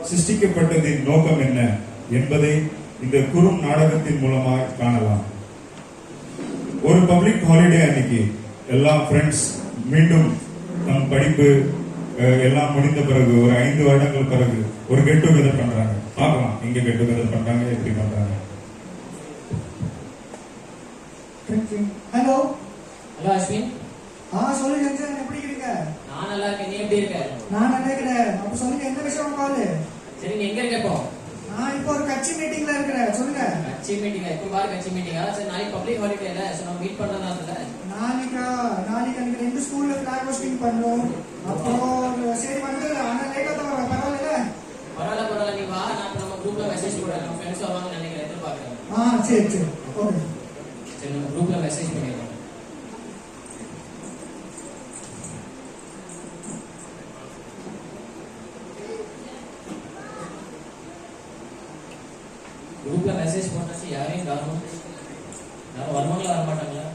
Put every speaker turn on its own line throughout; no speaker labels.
சிருஷ்டிக்கப்பட்டதின் நோக்கம் என்ன என்பதை இந்த குறும் நாடகத்தின் மூலமாய் காணலாம். ஒரு பப்ளிக் ஹாலிடே அன்னைக்கு எல்லா ஃப்ரெண்ட்ஸ் மீண்டும் நம் படிப்பு எல்லாம் முடிந்த பிறகு ஒரு 5 வருடங்கள் பிறகு ஒரு கெட் டுகெதர் பண்றாங்க. பார்க்கலாம் எங்க கெட் டுகெதர் பண்றாங்க, எப்படி பண்றாங்க.
Hello
hello Ashwin.
சொல்லுங்க ஜென்சன், எப்படி இருக்கீங்க?
நான் நல்லா இருக்கேன், நீ எப்படி இருக்க?
நான் நல்லா இருக்கேன். அப்ப சொல்லுங்க, எந்த விஷயம் கால்?
சரி, நீ எங்க இருக்க இப்போ?
நான் இப்போ ஒரு கட்சி மீட்டிங்ல இருக்கேன். சொல்லுங்க.
கட்சி மீட்டிங்கா? இப்போ பாரு கட்சி மீட்டிங்கா? சரி, நாளைக்கு பப்ளிக் ஹாலிடேல, சோ நம்ம மீட் பண்ணலாம் இல்ல?
நாளைக்கு எனக்கு 2 ஸ்கூல்ல ஃபிளாக் ஹோஸ்டிங் பண்ணோம். அப்புறம் சரி வந்து ஆனா லேட்டா தான் வரேன்.
பரவாயில்ல நீ வா. நான் நம்ம குரூப்ல மெசேஜ் போடுறேன். நம்ம ஃப்ரெண்ட்ஸ் வருவாங்க நினைக்கிறேன், எதிர்பார்க்கறேன்.
சரி ஓகே.
சரி, நம்ம குரூப்ல மெசேஜ் பண்ணிடுறேன். குரூப்ல மெசேஜ் போட்டாச்சு. யாரையும் காணோம். யாரும் வருவாங்களா வர மாட்டாங்களா?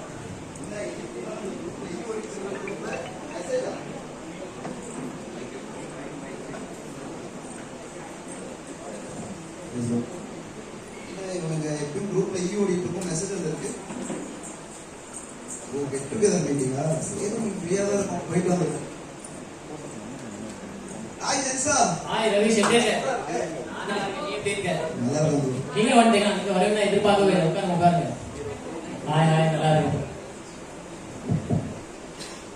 இவனுங்க எப்பயும் குரூப்ல ஓடிட்டு மெசேஜ் இருக்கு. ஓ, கெட் டுகெதர் மீட்டிங்கா? சரி, ஃப்ரீயா தான் இருக்கும், போயிட்டு வந்துருக்கோம். ஹாய் ஜென்சா.
ஹாய் ரவிஷ், எப்படி இருக்க? நான் நீ எப்படி இருக்க?
நல்லா இருக்கு.
நீங்க வந்துட்டீங்க, நீங்க வரவே நான் எதிர்பார்க்கவே இல்லை. உட்காருங்க. ஹாய் நல்லா இருக்கு.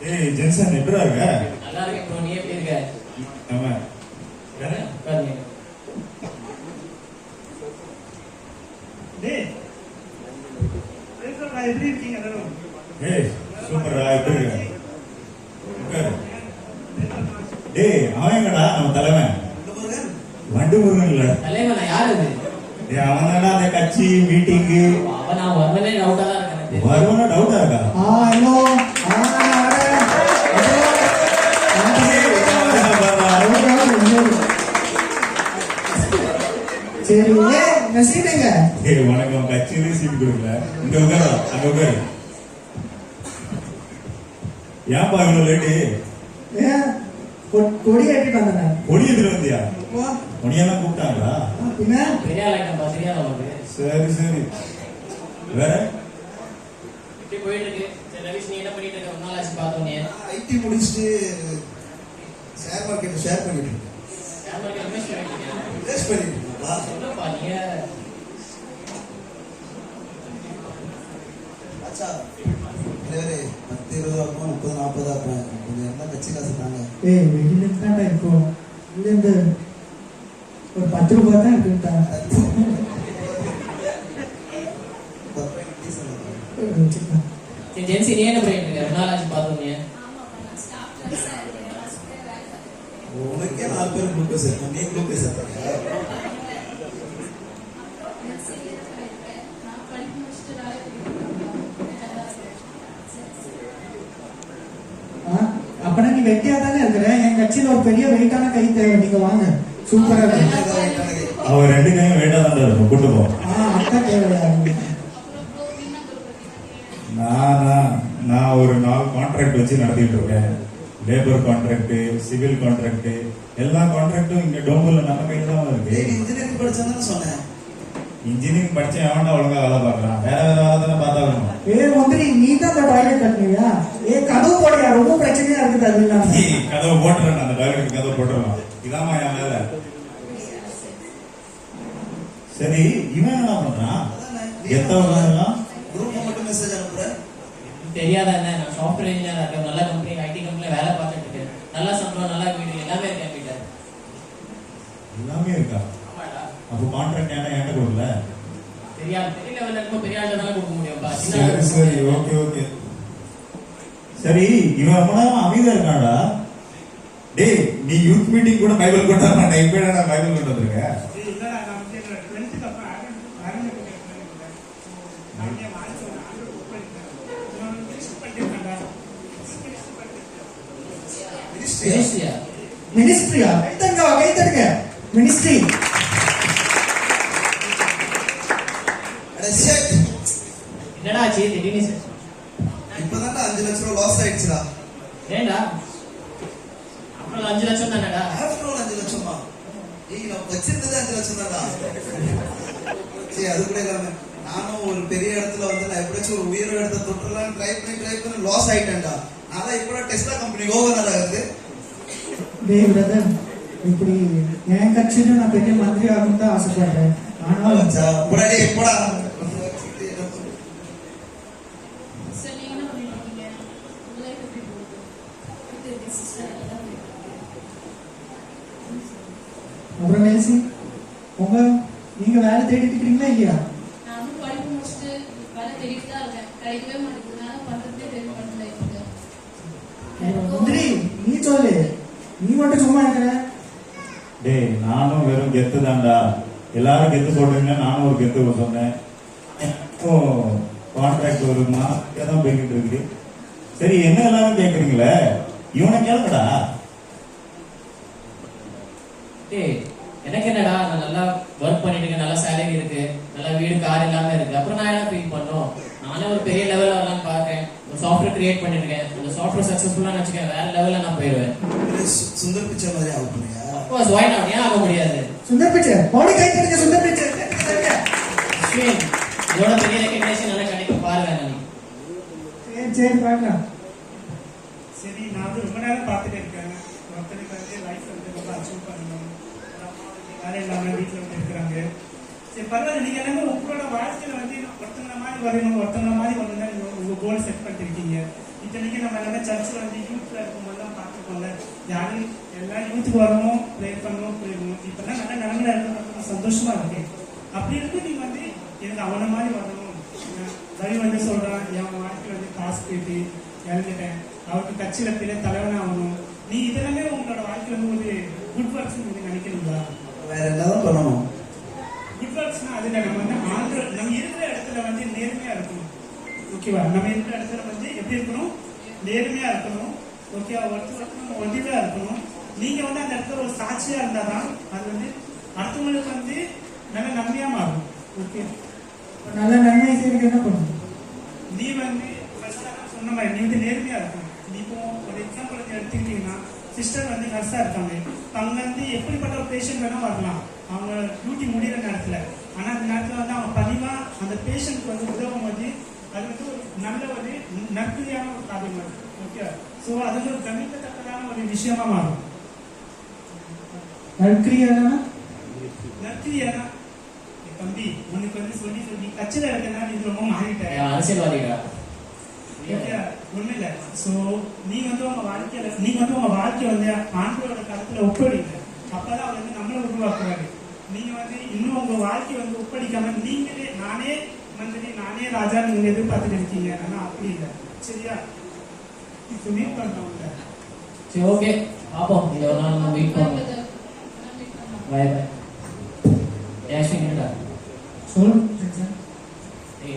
ஏய் ஜென்சன், எப்படிடா இருக்க?
நல்லா இருக்கேன் ப்ரோ, நீ எப்படி இருக்க?
ஆமா
உட்காருங்க.
எப்படி இருக்கீங்க எல்லாரும்?
ஏய் சூப்பரா, எப்படி இருக்க? உட்காரு. டேய் அவன் எங்கடா நம்ம தலைவன்? வண்டு முருகன் இல்ல
தலைவனா? யாரு அது?
அவன் தானே அந்த கட்சி மீட்டிங்கு.
அவன் நான் வருவனே டவுட்டா தான் இருக்கேன்.
வருவனா டவுட்டா இருக்கா?
ஹலோ சரி, சீட்டுங்க.
ஏய் வணக்கம். கட்சியிலே சீட்டு கொடுக்கல. இங்க உட்காரு, அங்க உட்காரு. ஏன்பா இவ்வளவு லேட்டு?
கொடி ஏற்றிட்டு வந்தேன்.
கொடி எடுத்துட்டு வந்தியா? கொடியெல்லாம் கூப்பிட்டாங்களா?
பின்ன
தெரியாத
சரி வேற
எப்படி போயிட்டு இருக்கு? சரி ரவிஷ், நீ என்ன பண்ணிட்டு இருக்க? ஒரு நாள் ஆச்சு பார்த்தோன்னே.
ஐடி முடிச்சுட்டு ஷேர் மார்க்கெட் ஷேர் பண்ணிட்டு இருக்கேன்.
ஷேர் மார்க்கெட் இன்வெஸ்ட்
இன்வெஸ்ட் பண்ணிட்டு இருக்கேன்.
சொல்லப்பா நீங்க.
அச்சா வேறு 10, 20 ஆகும், 30, 40 ஆகும். கொஞ்சம் எல்லாம் கட்சி காசு தாங்க.
வெளியில தான்டா இருக்கும். இருந்து ஒரு 10 ரூபாய் தான் இருக்குட்டா.
சரி ஜென்சி, நீ என்ன பண்ணிட்டு இருக்க? ஒரு நாள் ஆச்சு பார்த்தோன்னே.
உனக்கே 4 பேர் குளுக்கோஸ் இருக்கும், நீ குளுக்கோஸ்
அப்பனா நீ வெட்டியா தானே இருக்கிற? என் கட்சியில ஒரு பெரிய வெயிட்டான கை தேவை. நீங்க வாங்க, சூப்பரா இருக்கு.
அவன் 2 கையும் வேண்டாம் தான் இருக்கும், கூட்டு போ.
அக்கா தேவையா?
நான் ஒரு 4 கான்ட்ராக்ட் வச்சு நடத்திட்டு இருக்கேன். லேபர் கான்ட்ராக்ட், சிவில் கான்ட்ராக்ட், எல்லா கான்ட்ராக்டும் இங்க டோம்பூர்ல நம்ம கையில தான் இருக்கு.
இன்ஜினியரிங் படிச்சான்னு சொன்னேன்.
இன்ஜினியரிங் படிச்சேன், எவன்டா ஒழுங்கா வேலை பார்க்கறான்? வேற வேலை தானே பார்த்தாகணும்.
மந்திரி, நீ தான் அந்த டாய்லெட் கட்டினியா? கதவு போடையா? ரொம்ப பிரச்சனையா இருக்குது. அது இல்லாம
கதவை போட்டுறேன், அந்த டாய்லெட் கதவை போட்டுடலாம். இதாமா என் வேலை. சரி, இவன் என்ன பண்றான்? எத்தவங்க
குரூப்ல மட்டும் மெசேஜ் அனுப்புறேன்.
தெரியாத என்ன? நான் சாஃப்ட்வேர் இன்ஜினியரா இருக்கேன். நல்ல கம்பெனி, ஐடி கம்பெனில வேலை பார்த்துட்டு இருக்கேன். நல்லா சம்பளம், நல்லா வீடு, எல்லாமே இருக்கேன் வீட்டுல.
எல்லாமே இருக்கா?
ஆமாடா.
அப்போ கான்ட்ராக்ட் ஏன்ட்ட கொடுக்கல?
தெரியல வேலை பெரிய ஆள் தான் கொடுக்க முடியும்பா.
சரி ஓகே. சரி, இவன் ரொம்ப நேரம் அமைதியா இருக்கான்டா. டேய், நீ யூத் மீட்டிங் கூட பைபிள் கொண்டு வர மாட்டேன். இப்ப என்ன பைபிள் கொண்டு வந்திருக்க?
மினிஸ்ட்ரியா? கைத்தடுங்க. மினிஸ்ட்ரி
என்னடா ஆச்சு திடீர்னு?
இப்பதான் 5 லட்சம் ரூபாய் லாஸ் ஆயிடுச்சுடா.
ஏண்டா? அப்புறம் 5 லட்சம் தானடா?
ஆஃப்டர் 5 லட்சமா? நான் வச்சிருந்தது 5 லட்சம் தான்டா. சரி அது கூட இல்லாம நானும் ஒரு பெரிய இடத்துல வந்து நான் எப்படியாச்சும் ஒரு உயர் இடத்த தொட்டுலாம் ட்ரை பண்ணி லாஸ் ஆயிட்டேன்டா. நான் இப்போ டெஸ்லா கம்பெனி ஓவரா இருக்கு.
டேய் பிரதர், இப்படி என் கட்சியில நான் பெரிய மந்திரி ஆகணும் தான் ஆசைப்படுறேன். ஆனா
போடா டேய் போடா.
சார் நீங்க என்ன பண்ணிட்டு இருக்கீங்க? உங்க லைஃப் எப்படி போகுது? எப்படி இருக்கு சிஸ்டர்?
அப்புறம் நேசி நீங்க வேலை தேடிட்டு இருக்கீங்களா இல்லையா?
நான் வந்து படிப்பு முடிச்சுட்டு வேலை தேடிட்டு தான் இருக்கேன். கிடைக்கவே மாட்டேங்குது. நான் பண்றதே தெரியும் பண்ணல இப்போ.
மந்திரி நீ சொல்லு, நீ மட்டும் சும்மா இருக்கிற.
டேய் நானும் வெறும் கெத்து தான்டா. எல்லாரும் கெத்து போடுறீங்க, நானும் ஒரு கெத்து சொன்னேன். இப்போ கான்ட்ராக்ட் வருமா தான் போய்கிட்டு இருக்கு. சரி என்ன எல்லாரும் கேட்குறீங்களே, இவனை கேளுங்கடா.
டேய் எனக்கு என்னடா, நான் நல்லா ஒர்க் பண்ணிட்டு இருக்கேன், நல்ல சேலரி இருக்கு, நல்ல வீடு கார் எல்லாமே இருக்கு. அப்புறம் நான் என்ன ஃபீல் பண்ணோம்? நானே ஒரு பெரிய லெவல்ல வரலாம்னு பார்க்கறேன். ஒரு சாஃப்ட்வேர் கிரியேட் பண்ணிட்டு இருக்கேன். அந்த சாஃப்ட்வேர் சக்சஸ்ஃபுல்லா வச்சுக்கேன், வேற லெவல்ல நான் போயிடுவேன்.
சுந்தர் பிச்சை மாதிரி ஆக போறியா?
அப்கோர்ஸ் வை நாட், ஏன் ஆக முடியாது?
சுந்தர் பிச்சை பாடி கை தட்டுங்க. சுந்தர் பிச்சை
அஸ்வின், இதோட பெரிய ரெகக்னேஷன் எனக்கு கிடைக்கும் பாருங்க. நான்
சரி பார்க்கலாம்.
சரி, நான் வந்து ரொம்ப நேரம் பார்த்துட்டு இருக்கேன். ஒருத்தருக்கு வந்து லைஃப் வந்து ரொம்ப அச்சீவ் பண்ணணும், ஒரு அம்மா வந்து வேலை இல்லாமல் வீட்டில் வந்து இருக்கிறாங்க. சரி பரவாயில்ல, நீங்கள் எல்லாமே உங்களோட வாழ்க்கையில் வந்து ஒருத்தங்கள மாதிரி வரணும், ஒருத்தங்கள மாதிரி வரணும் தான் நீங்கள் உங்கள் கோல் செட் பண்ணிருக்கீங்க. இத்தனைக்கு நம்ம எல்லாமே சர்ச்சில் வந்து யூத்தில் இருக்கும்போது தான் பார்த்துருக்கோம்ல, யாரும் எல்லாம் யூத்துக்கு வரணும், ப்ரே பண்ணணும், போயிடணும். இப்போதான் நல்ல நிலமையில இருக்கிறது சந்தோஷமா இருக்கு. அப்படி இருக்கு நீங்க வந்து எனக்கு அவனை மாதிரி வரணும். ரவி வந்து சொல்றான், என் வாழ்க்கையில் வந்து காசு கேட்டு இறந்துட்டேன், அவருக்கு கட்சியில பெரிய தலைவனா ஆகணும். நீ இதெல்லாமே உங்களோட வாழ்க்கையில வந்து ஒரு குட் ஒர்க்ஸ் நீங்க நினைக்கிறீங்களா?
வேற என்னதான் பண்ணணும்?
குட் ஒர்க்ஸ்னா அதுல நம்ம வந்து நம்ம இருக்கிற இடத்துல வந்து நேர்மையா இருக்கணும். ஓகேவா? நம்ம இருக்கிற இடத்துல வந்து எப்படி இருக்கணும்? நேர்மையா இருக்கணும். ஓகேவா? ஒருத்தருக்கு உதவியா இருக்கணும். நீங்க வந்து அந்த இடத்துல ஒரு சாட்சியா இருந்தாதான் அது வந்து அடுத்தவங்களுக்கு வந்து நல்ல நன்மையா மாறும். ஓகே,
நல்ல நன்மை செய்யறதுக்கு என்ன பண்ணணும்?
நீ வந்து சொன்ன மாதிரி நீ வந்து நேர்மையா இருக்கணும். நீ இப்போ ஒரு எக்ஸாம்பிள் எடுத்துக்கிட்டீங்கன்னா, சிஸ்டர் வந்து நர்ஸா இருக்காங்க. அவங்க வந்து எப்படிப்பட்ட ஒரு பேஷண்ட் வேணா வரலாம் அவங்க டியூட்டி முடிகிற நேரத்துல. ஆனா அந்த நேரத்துல வந்து அவங்க பணிவா அந்த பேஷண்ட்க்கு வந்து உதவும் போது அது வந்து ஒரு நல்ல ஒரு நற்கிரியான ஒரு காரியம் அது. ஓகே, ஸோ அது ஒரு கவனிக்கத்தக்கதான ஒரு விஷயமா மாறும்.
நற்கிரியானா
நற்கிரியானா தம்பி உனக்கு வந்து சொல்லி சொல்லி கட்சியில இருக்கனால இது ரொம்ப மாறிட்டேன்.
அரசியல்வாதிகளா?
ஒண்ணு இல்ல. சோ நீங்க வந்து உங்க வாழ்க்கைய வந்து ஆண்டவரோட கருத்துல ஒப்படைங்க. அப்பதான் வந்து நம்மளை உருவாக்குறாரு. நீங்க வந்து இன்னும் உங்க வாழ்க்கைய வந்து ஒப்படைக்காம நீங்களே நானே மந்திரி நானே ராஜா நீங்க எதிர்பார்த்துட்டு இருக்கீங்க. ஆனா அப்படி இல்லை. சரியா? இப்போ மீட் பண்றவங்க
சரி ஓகே, பாப்போம். இந்த ஒரு நாள் நம்ம மீட் பண்ணுவோம். By by. அஸ்வின் என்னடா
சொல்லு.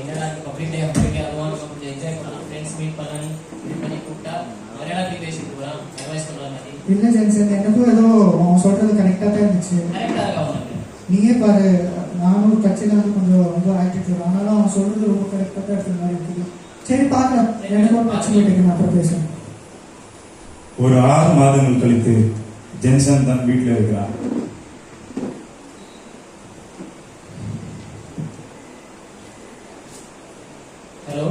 என்னடா பப்ளிக் டே அப்படி அதுவான் கொஞ்சம் என்ஜாய் பண்ணலாம், ஃப்ரெண்ட்ஸ் மீட் பண்ணலாம், மீட் பண்ணி கூப்பிட்டா நிறைய நாள் பேசிட்டு போகலாம், அட்வைஸ் பண்ணுற மாதிரி.
இல்ல ஜென்சன், எனக்கும் ஏதோ அவன் சொல்றது கரெக்டா தான் இருந்துச்சு.
கரெக்டாக இருக்கா உனக்கு?
நீயே பாரு, நானும் கட்சியில வந்து கொஞ்சம் ரொம்ப ஆக்டிவ், ஆனாலும் அவன் சொல்றது ரொம்ப கரெக்டா தான் இருக்கிற மாதிரி இருக்குது. சரி பார்க்கலாம், எனக்கு ஒரு பிரச்சனை இருக்கு, நான் அப்புறம் பேசுறேன்.
ஒரு 6 மாதங்கள் கழித்து ஜென்சன் தன் வீட்டில் இருக்கிறான்.
ஹலோ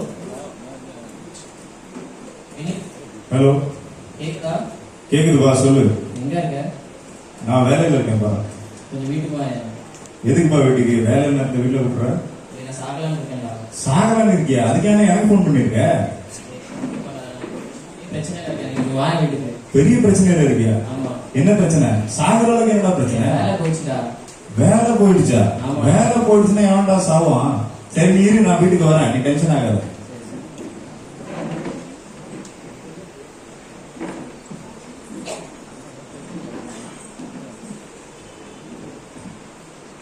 ஹலோ,
கேக்குதா?
கேக்குதுப்பா, சொல்லு.
எங்க இருக்க?
நான் வேலையில இருக்கேன்ப்பா.
கொஞ்சம் வீட்டுக்கு வா.
எதுக்குப்பா வீட்டுக்கு? வேலையில இந்த வீட்டுல விட்டுற?
நான் சாகலான்னு இருக்கேன்டா.
சாகலான்னு இருக்கியா? அதுக்கான எனக்கு போன் பண்ணிருக்க?
பிரச்சனை இல்லை, நீங்க வா வீட்டுக்கு.
பெரிய பிரச்சனையில இருக்கியா?
ஆமா.
என்ன பிரச்சனை? சாகுற அளவுக்கு என்னடா பிரச்சனை?
வேலை போயிடுச்சுடா.
வேலை போயிடுச்சா?
ஆமா.
வேலை போயிடுச்சுன்னா எவன்டா சாவான்? சரி நீ இரு, நான் வீட்டுக்கு வரேன், நீ டென்ஷன் ஆகாத.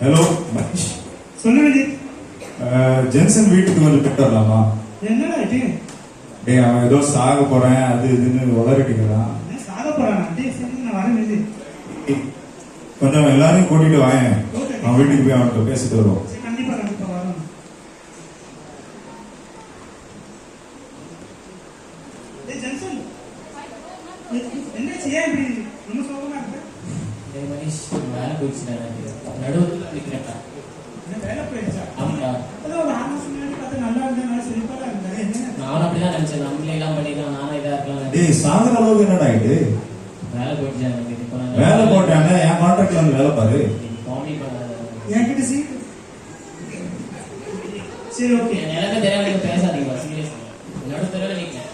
ஹலோ மகேஷ்,
சொல்லு விஜய்.
ஜென்சன் வீட்டுக்கு வந்து பிக் வரலாமா?
என்னடா இது?
டேய் அவன் ஏதோ சாக போறேன் அது இதுன்னு உளறிட்டுக்கிறான்.
சாக போறானா? டேய் சரி, நான் வரேன் விஜய்.
கொஞ்சம் எல்லாரையும் கூட்டிட்டு வாயேன், அவன் வீட்டுக்கு போய் அவன்கிட்ட பேசிட்டு வருவோம்.
கண்டிப்பா கண்டிப்பா வரணும். டேய் ஜென்சன், என்னாச்சு? ஏன் இப்படி ரொம்ப சோகமா இருக்கு?
மனிஷ் வேலை போயிடுச்சு. போயிடுச்சுடா எனக்கு நடுவில் நிற்கிறேன்டா
என்ன வேலை போயிடுச்சா?
ஆமாடா
அப்பதான் ஒரு 6 மாசம் முன்னாடி பார்த்தா நல்லா இருந்தா, நல்லா செழிப்பாடா இருந்தாரு. என்ன?
நானும் அப்படிதான் நினைச்சேன், நம்மளே எல்லாம் பண்ணிக்கலாம், நானும் இதா இருக்கலாம்.
டேய் சாகுற அளவுக்கு என்னடா ஆயிட்டு?
வேலை போயிடுச்சு எனக்கு. இப்போ நான்
வேலை போட்டாங்க, என் கான்ட்ராக்ட்ல வந்து வேலை பாரு.
காமெடி பண்ணாத.
என்கிட்ட சீட்
சரி, ஓகே.
எனக்கு தெரியாம பேசாதீங்க, சீரியஸ் நடுத்தர நிற்கிறேன்.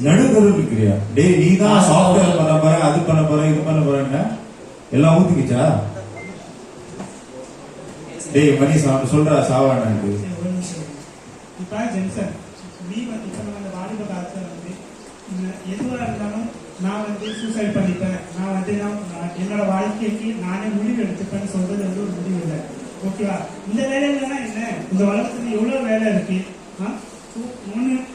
நடுத்தர இருக்கிறியா? டேய் நீ தான் சாஃப்ட்வேர் பண்ண போற, அது பண்ண போற, இது பண்ண போறேன்னா எல்லாம் ஊத்துக்கிச்சா? டேய் மணி சொல்றா சாவானான்ட்டு.
சரி, ஒரு நிமிஷம். இப்ப ஜென்சன், நீ வந்து இப்ப நம்ம அந்த வாலிப காலத்துல வந்து எதுவா இருந்தாலும் நான் வந்து சூசைட் பண்ணிப்பேன், நான் வந்து என்னோட வாழ்க்கைக்கு நானே முடிவு எடுத்துப்பேன்னு சொல்றது வந்து ஒரு முடிவு இல்லை. ஓகேவா? இந்த வேலையிலன்னா என்ன, இந்த உலகத்துல எவ்வளவு வேலை இருக்கு.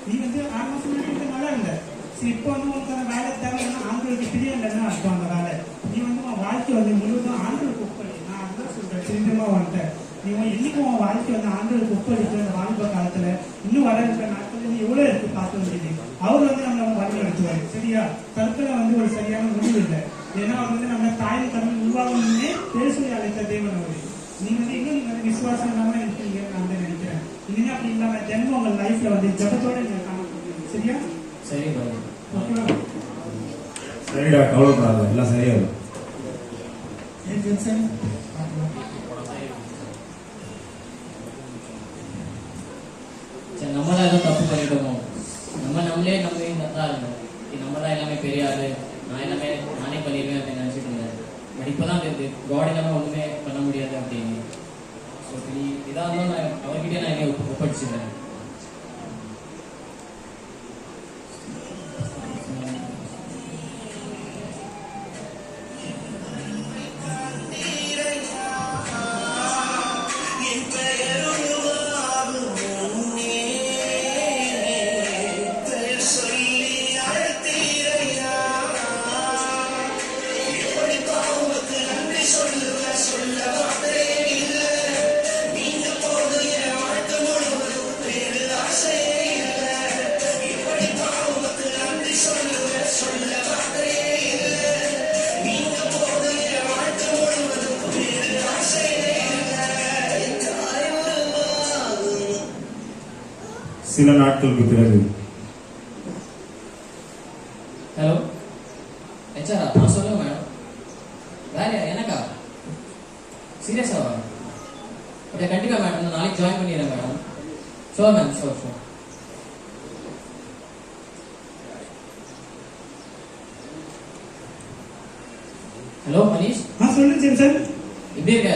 நீ வந்து 6 மாசம் முன்னாடி நல்லா இருந்த, சரி இப்போ வந்து உனக்கான வேலை தேவைன்னா ஆண்களுக்கு பிரியம் இல்லைன்னா அர்த்தம் அந்த வேலை. நீ வந்து உன் வாழ்க்கை வந்து முழுவதும் ஆண்களுக்கு ஒப்பளி. நான் அதுதான் சொல்றேன், திரும்பமா வந்துட்டேன். நீ என்னைக்கும் உன் வாழ்க்கை வந்து ஆண்களுக்கு ஒப்பளிக்கிற அந்த வாலிப காலத்துல இன்னும் வர இருக்கிற நாட்கள் நீ எவ்வளவு இருக்கு பார்க்க வேண்டியது. அவர் வந்து நம்ம வழி நடத்துவாரு. சரியா? தற்கொலை வந்து ஒரு சரியான முடிவு இல்லை. ஏன்னா அவர் வந்து நம்ம தாயின் கடவுள் உருவாகணும்னே பேசுவதை அழைத்த தேவன் அவரு. நீங்க வந்து இன்னும் நீங்க வந்து விசுவாசம் இல்லாம இருக்கீங்க நான் வந்து நினைக்கிறேன். இனிமே அப்படி இல்லாம ஜென்மம் உங்க லைஃப்ல வந்து ஜபத்தோட நீங்க காணப்படுவீங்க. சரியா?
சரி பாரு.
ஓகேவா?
சரிடா, கவலைப்படாத, எல்லாம் சரியாகும்.
ஏன் ஜென்சன்
சரி, நம்ம தான் ஏதோ தப்பு பண்ணிட்டோமோ, நம்மளே நல்லா இருந்தோம், நம்ம தான் எல்லாமே பெரிய ஆளு, நான் எல்லாமே நானே பண்ணிடுவேன் அப்படின்னு நினைச்சிட்டு இருந்தேன். பட் இப்போதான் தெரியுது காட் இல்லாமல் ஒன்றுமே பண்ண முடியாது அப்படின்னு. ஸோ நீ இதாக இருந்தாலும் நான் அவர்கிட்டயே நான் என்னை ஒப்படைச்சிடுறேன்.
சில நாட்களுக்கு பிறகு
ஹலோ ஹெச்ஆரா? நான் சொல்லுங்க மேடம். வேற எனக்கா? சீரியஸாவா? ஓகே கண்டிப்பா மேடம், நான் நாளைக்கு ஜாயின் பண்ணிடுறேன் madam. Sure ma'am, sure. Hello Manish,
சொல்லு ஜென்சன்.
எப்படி இருக்க?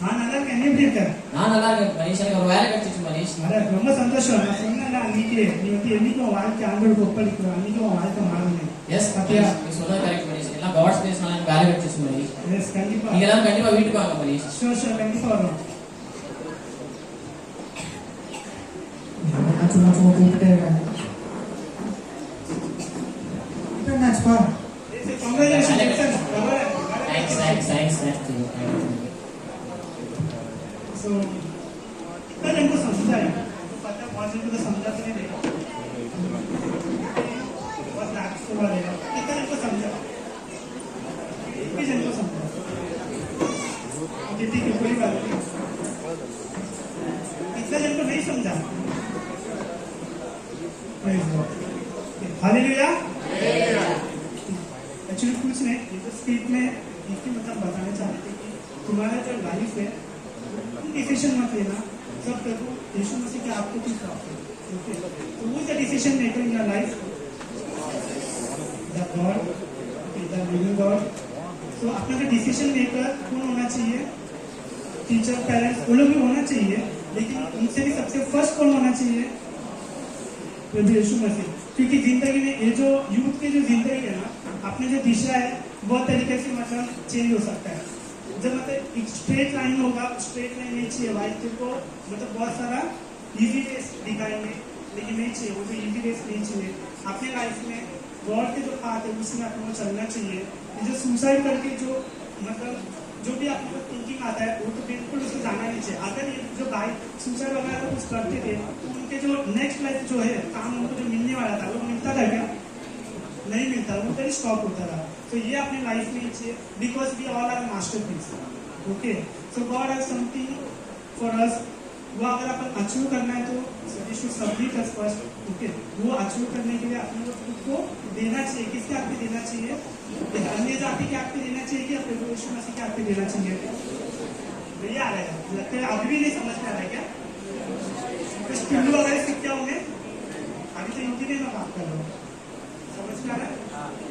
நான் நல்லா இருக்கேன். நீ எப்படி இருக்க?
நான் நல்லா இருக்கேன் மனிஷ். எனக்கு ஒரு வேலை கிடைச்சிச்சு மனிஷ்.
ரொம்ப சந்தோஷம். நான் சொன்னேன்ல அன்னைக்கு, நீ வந்து என்னைக்கும் உன் வாழ்க்கை ஆண்களுக்கு ஒப்படைக்கிற அன்னைக்கு உன் வாழ்க்கை மாறணும்.
எஸ்
பாத்தியா?
நீ சொன்னது கரெக்ட் மனிஷ். எல்லாம் காட்ஸ் பிளேஸ்னால எனக்கு வேலை கிடைச்சிச்சு மனிஷ்.
எஸ், கண்டிப்பா.
நீங்க எல்லாரும் கண்டிப்பா வீட்டுக்கு வாங்க மனிஷ்.
ஷோர் கண்டிப்பா வரும்.
சும்மா கூப்பிட்டே இருக்காங்க. இப்போ என்னாச்சுப்பா?
Congratulation Jensen.
Thanks.
सो इतना इनको समझा है तो पता है बहुत जन को तो समझाते नहीं रहेगा बहुत लाख से वाले इतना इनको समझा एक भी जन को समझा ठीक है कोई बात नहीं इतना जन को नहीं समझा हालेलुया एक्चुअली कुछ नहीं ये तो स्पीच में इसकी मतलब बताना चाहते थे कि तुम्हारा जो लाइफ है डिसीजन मत लेना, सब प्रभु यीशु मसीह के आपको कुछ प्राप्त है. ओके, तो वो the decision maker in your life, the God, the living God. तो अपना का डिसीजन मेकर कौन होना चाहिए? टीचर, पेरेंट्स, वो लोग भी होना चाहिए, लेकिन उनसे भी सबसे फर्स्ट कौन होना चाहिए? प्रभु यीशु मसीह. क्योंकि जिंदगी में ये जो यूथ की जो जिंदगी है ना, अपने जो दिशा है बहुत तरीके से मतलब चेंज हो सकता है. जब मतलब एक स्ट्रेट लाइन होगा, स्ट्रेट लाइन नहीं चाहिए भाई को, मतलब बहुत सारा इजी रेस दिखाएंगे, लेकिन नहीं चाहिए वो जो इजी रेस नहीं चाहिए. अपने लाइफ में गॉड के जो पाथ है उसमें आपको चलना चाहिए. ये जो सुसाइड करके जो मतलब जो भी आपको थिंकिंग आता है वो तो बिल्कुल उसको जाना नहीं चाहिए. अगर ये जो भाई सुसाइड वगैरह कुछ करते थे तो उनके जो नेक्स्ट लाइफ जो है काम उनको जो मिलने वाला था वो मिलता था क्या? नहीं मिलता, वो कहीं स्टॉप होता था. तो ये अपने लाइफ में चाहिए, because we all are masterpiece. Okay so God has something for us, वो अगर अपन अचीव करना है तो we should submit us first, okay. वो अचीव करने के लिए अपने को खुद को देना चाहिए। किसके हाथ पे देना चाहिए? एक अन्य जाति के हाथ पे देना चाहिए कि अपने को यीशु मसीह के हाथ पे देना चाहिए? भैया आ रहा है, लगता है अभी भी नहीं समझ में आ रहा है क्या? कुछ पिल्लू वगैरह सीख क्या होंगे? अभी तो हिंदी में मैं बात कर रहा हूँ, समझ में आ रहा है?